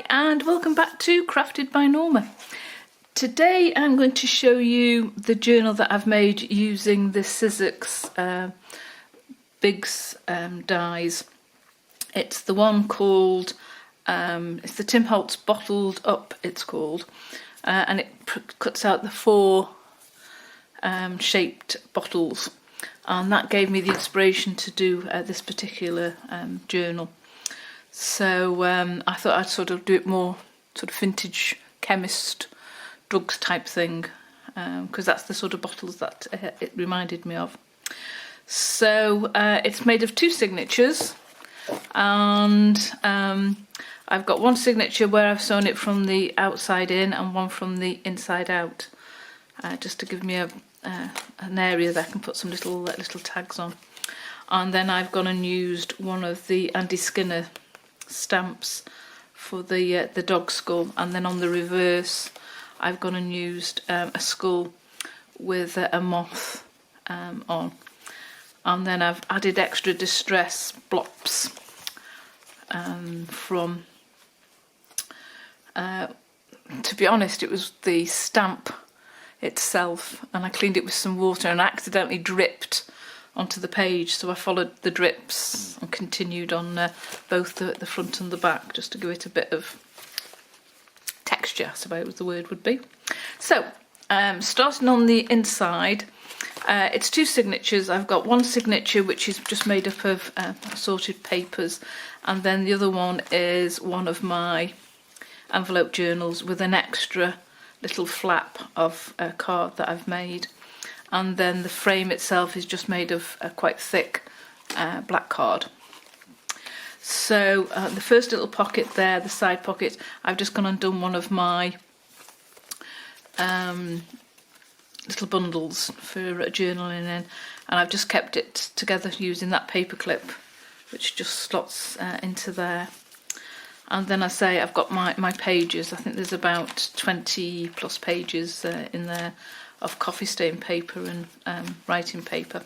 and welcome back to Crafted by Norma. Today I'm going to show you the journal that I've made using the Sizzix Biggs dies. It's the one called, it's the Tim Holtz Bottled Up it's called, and it cuts out the four shaped bottles, and that gave me the inspiration to do this particular journal. So I thought I'd sort of do it more sort of vintage chemist drugs type thing, because that's the sort of bottles that it reminded me of. So it's made of two signatures, and I've got one signature where I've sewn it from the outside in and one from the inside out, just to give me an area that I can put some little tags on. And then I've gone and used one of the Andy Skinner stamps for the dog skull, and then on the reverse I've gone and used a skull with a moth on, and then I've added extra distress blobs from to be honest, it was the stamp itself, and I cleaned it with some water and I accidentally dripped onto the page, so I followed the drips and continued on both the front and the back, just to give it a bit of texture, I suppose the word would be. So starting on the inside, it's two signatures. I've got one signature which is just made up of assorted papers, and then the other one is one of my envelope journals with an extra little flap of a card that I've made. And then the frame itself is just made of a quite thick black card. So the first little pocket there, the side pocket, I've just gone and done one of my little bundles for journaling in, and I've just kept it together using that paper clip, which just slots into there. And then I say I've got my pages. I think there's about 20 plus pages in there of coffee stain paper and writing paper.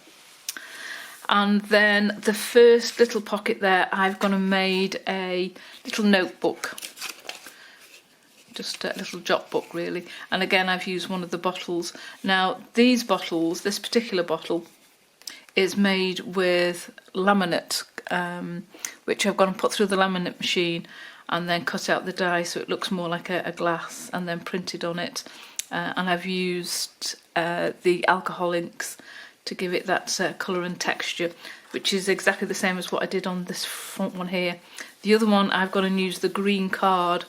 And then the first little pocket there, I've gone and made a little notebook, just a little jot book really. And again, I've used one of the bottles. Now these bottles, this particular bottle is made with laminate, which I've gone and put through the laminate machine and then cut out the die so it looks more like a glass, and then printed on it. And I've used the alcohol inks to give it that colour and texture, which is exactly the same as what I did on this front one here. The other one, I've gone and used the green card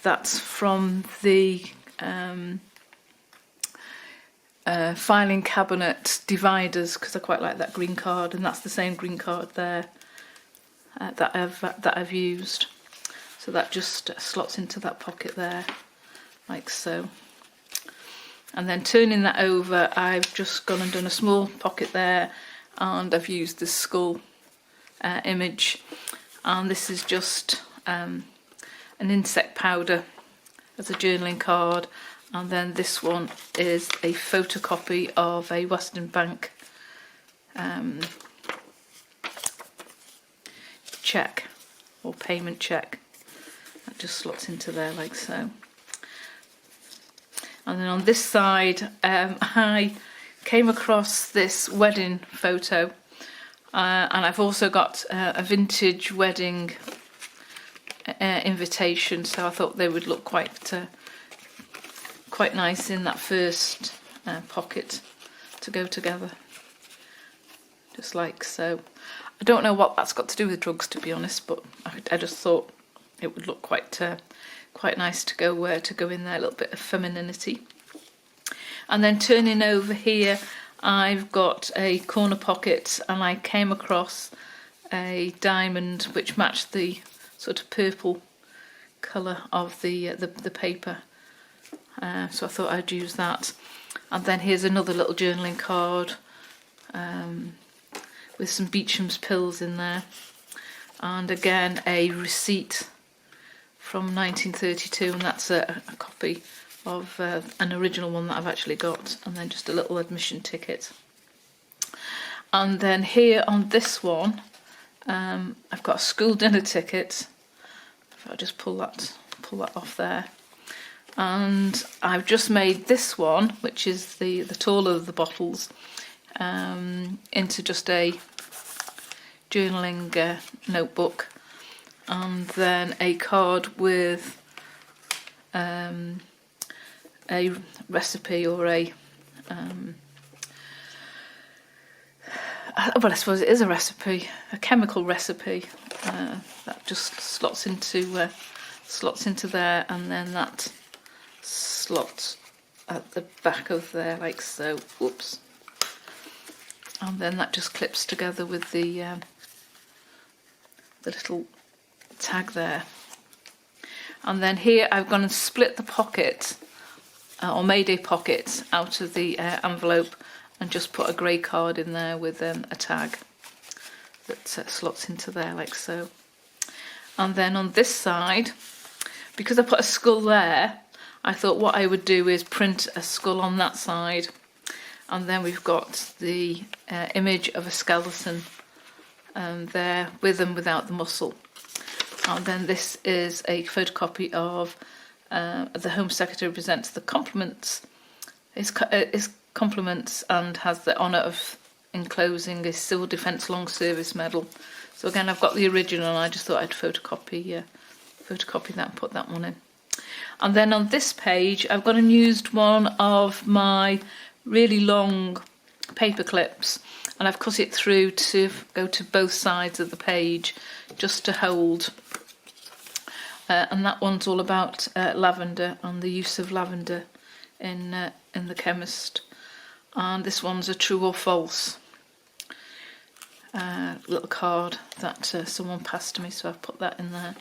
that's from the filing cabinet dividers, because I quite like that green card, and that's the same green card there that I've used. So that just slots into that pocket there, like so. And then turning that over, I've just gone and done a small pocket there, and I've used the skull image, and this is just an insect powder as a journaling card, and then this one is a photocopy of a Western Bank cheque or payment cheque. That just slots into there like so. And then on this side, I came across this wedding photo, and I've also got a vintage wedding invitation, so I thought they would look quite nice in that first pocket to go together, just like so. I don't know what that's got to do with drugs, to be honest, but I just thought it would look quite nice to go in there, a little bit of femininity. And then turning over here, I've got a corner pocket, and I came across a diamond which matched the sort of purple colour of the paper, so I thought I'd use that. And then here's another little journaling card with some Beecham's pills in there, and again a receipt from 1932, and that's a copy of an original one that I've actually got, and then just a little admission ticket. And then here on this one, I've got a school dinner ticket. If I just pull that pull that off there. And I've just made this one, which is the taller of the bottles, into just a journaling notebook, and then a card with a recipe, or a well, I suppose it is a recipe, a chemical recipe, that just slots into there, and then that slots at the back of there like so. Whoops. And then that just clips together with the little tag there. And then here I've gone and split the pocket, or made a pocket out of the envelope, and just put a grey card in there with a tag that slots into there like so. And then on this side, because I put a skull there, I thought what I would do is print a skull on that side, and then we've got the image of a skeleton there, with and without the muscle. And then this is a photocopy of the Home Secretary presents the compliments, his compliments, and has the honour of enclosing a Civil Defence Long Service Medal. So again, I've got the original, and I just thought I'd photocopy that and put that one in. And then on this page, I've gone and used one of my really long paper clips, and I've cut it through to go to both sides of the page, just to hold. And that one's all about lavender and the use of lavender in The Chemist. And this one's a true or false little card that someone passed to me, so I've put that in there.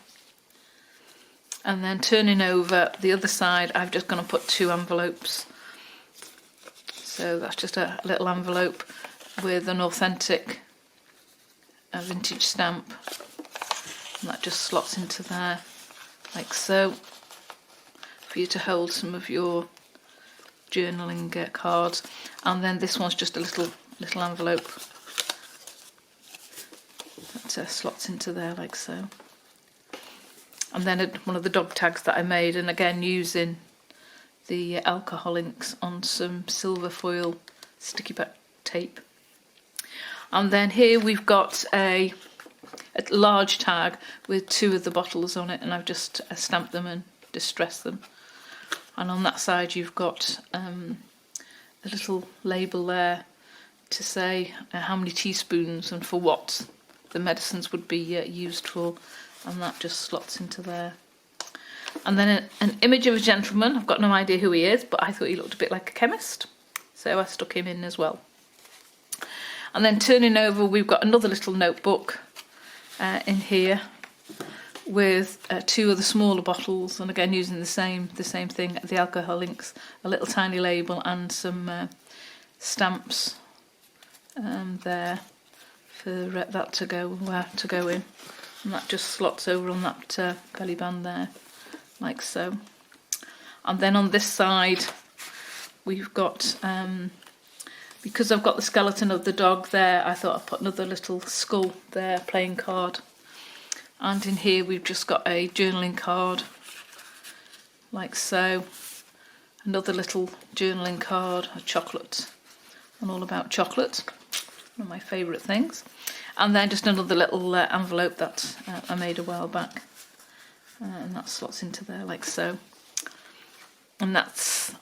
And then turning over the other side, I've just going to put 2 envelopes. So that's just a little envelope with an authentic vintage stamp, and that just slots into there like so, for you to hold some of your journaling cards. And then this one's just a little envelope that slots into there like so. And then one of the dog tags that I made, and again using the alcohol inks on some silver foil sticky back tape. And then here we've got a large tag with 2 of the bottles on it, and I've just stamped them and distressed them. And on that side you've got a little label there to say how many teaspoons and for what the medicines would be used for, and that just slots into there. And then an image of a gentleman. I've got no idea who he is, but I thought he looked a bit like a chemist, so I stuck him in as well. And then turning over, we've got another little notebook in here with 2 of the smaller bottles, and again using the same thing, the alcohol inks, a little tiny label, and some stamps there for that to go in, and that just slots over on that belly band there like so. And then on this side we've got because I've got the skeleton of the dog there, I thought I'd put another little skull there, playing card. And in here we've just got a journaling card like so, another little journaling card, a chocolate, and all about chocolate, one of my favourite things. And then just another little envelope that I made a while back, and that slots into there like so. And that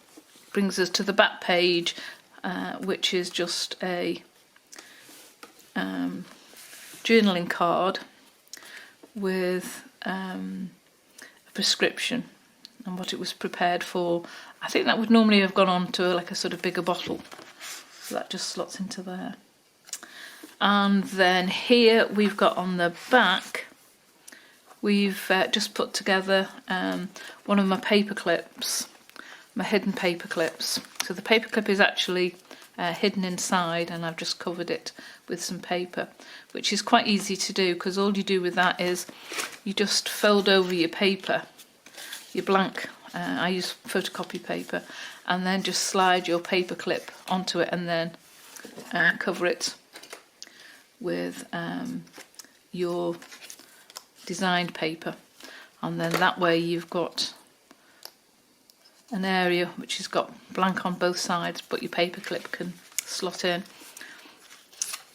brings us to the back page, which is just a journaling card with a prescription and what it was prepared for. I think that would normally have gone on to like a sort of bigger bottle, so that just slots into there. And then here we've got on the back, we've just put together one of my paper clips, my hidden paper clips. So the paper clip is actually hidden inside, and I've just covered it with some paper, which is quite easy to do, because all you do with that is you just fold over your paper, your blank, I use photocopy paper, and then just slide your paper clip onto it, and then cover it with your designed paper. and then that way you've got an area which has got blank on both sides, but your paper clip can slot in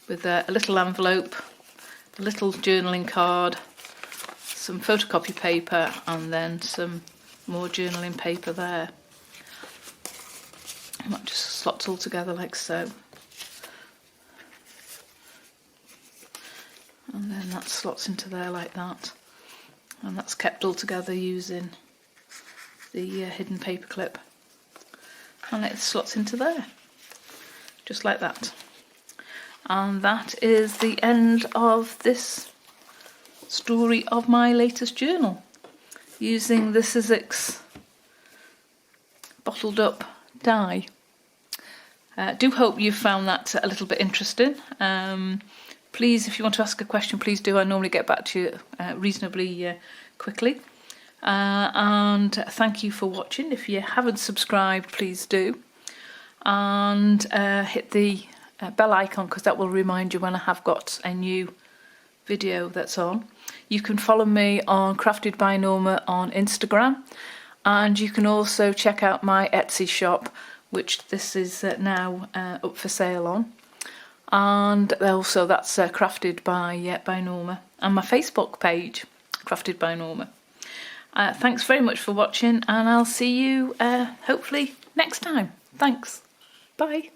with a little envelope, a little journaling card, some photocopy paper, and then some more journaling paper there. And that just slots all together like so. And then that slots into there like that. And that's kept all together using the hidden paper clip. And it slots into there, just like that. And that is the end of this story of my latest journal, using the Sizzix bottled up die. Do hope you found that a little bit interesting. Please, if you want to ask a question, please do. I normally get back to you reasonably quickly. And thank you for watching. If you haven't subscribed, please do. And hit the bell icon, because that will remind you when I have got a new video that's on. You can follow me on Crafted by Norma on Instagram. And you can also check out my Etsy shop, which this is now up for sale on. And also that's Crafted by Norma, and my Facebook page, Crafted by Norma. Thanks very much for watching, and I'll see you hopefully next time. Thanks. Bye.